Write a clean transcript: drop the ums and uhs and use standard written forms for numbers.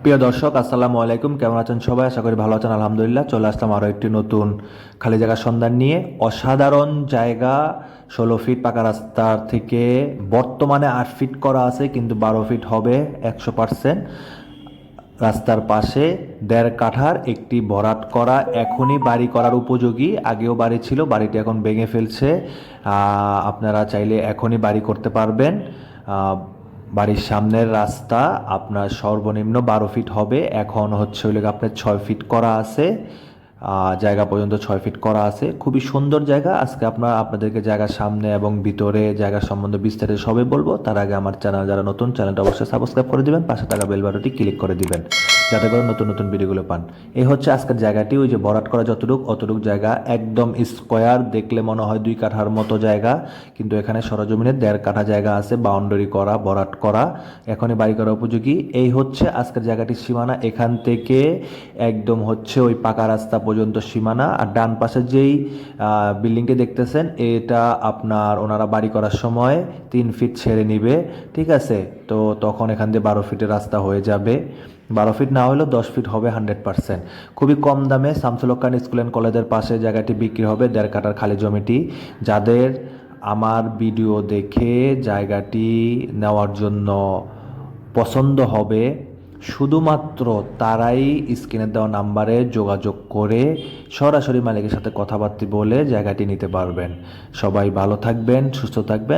প্রিয় দর্শক, আসসালামু আলাইকুম। কেমন আছেন সবাই? আশা করি ভালো আছেন। আলহামদুলিল্লাহ, চলে আসলাম আরও একটি নতুন খালি জায়গার সন্ধান নিয়ে। অসাধারণ জায়গা। 16 ফিট পাকা রাস্তার থেকে বর্তমানে 8 ফিট করা আছে, কিন্তু 12 ফিট হবে 100%। রাস্তার পাশে 1.5 কাঠার একটি ভরাট করা, এখনই বাড়ি করার উপযোগী। আগেও বাড়ি ছিল, বাড়িটি এখন ভেঙে ফেলছে। আপনারা চাইলে এখনই বাড়ি করতে পারবেন। বাড়ির সামনের রাস্তা আপনার সর্বনিম্ন 12 ফিট হবে, এখন হচ্ছে হইলে আপনার 6 ফিট করা আছে। জায়গা পর্যন্ত 6 ফিট করা আছে। খুবই সুন্দর জায়গা। আজকে আপনাদেরকে জায়গার সামনে এবং ভিতরে জায়গার সম্বন্ধে বিস্তারিত সবই বলবো। তার আগে আমার চ্যানেল যারা নতুন, চ্যানেলটা অবশ্যই সাবস্ক্রাইব করে দিবেন, পাশে থাকা বেল বাটনটি ক্লিক করে দিবেন যাতে করে নতুন নতুন ভিডিওগুলো পান। এই হচ্ছে আজকের জায়গাটি। ওই যে ভরাট করা অতটুক জায়গা, একদম স্কোয়ার, দেখলে মনে হয় 2 কাঠার মতো জায়গা, কিন্তু এখানে সরজমিনে 1.5 কাঠা জায়গা আছে, বাউন্ডারি করা, ভরাট করা, এখনই বাড়ি করা উপযোগী। এই হচ্ছে আজকের জায়গাটির সীমানা। এখান থেকে একদম হচ্ছে ওই পাকা রাস্তা পর্যন্ত সীমানা। আর ডান পাশে যেই বিল্ডিংটি দেখতেছেন, এটা আপনার ওনারা বাড়ি করার সময় 3 ফিট ছেড়ে নিবে। ঠিক আছে, তো তখন এখান দিয়ে 12 ফিটের রাস্তা হয়ে যাবে। 12 ফিট না হলেও 10 ফিট হবে 100%। খুবই কম দামে শামসুল হক খান স্কুল অ্যান্ড কলেজের পাশে জায়গাটি বিক্রি হবে, 1.5 কাঠার খালি জমিটি। যাদের আমার ভিডিও দেখে জায়গাটি নেওয়ার জন্য পছন্দ হবে, শুধুমাত্র তারাই স্ক্রিনে দেওয়া নাম্বারে যোগাযোগ করে সরাসরি মালিকের সাথে কথাবার্তা বলে জায়গাটি নিতে পারবেন। সবাই ভালো থাকবেন, সুস্থ থাকবেন।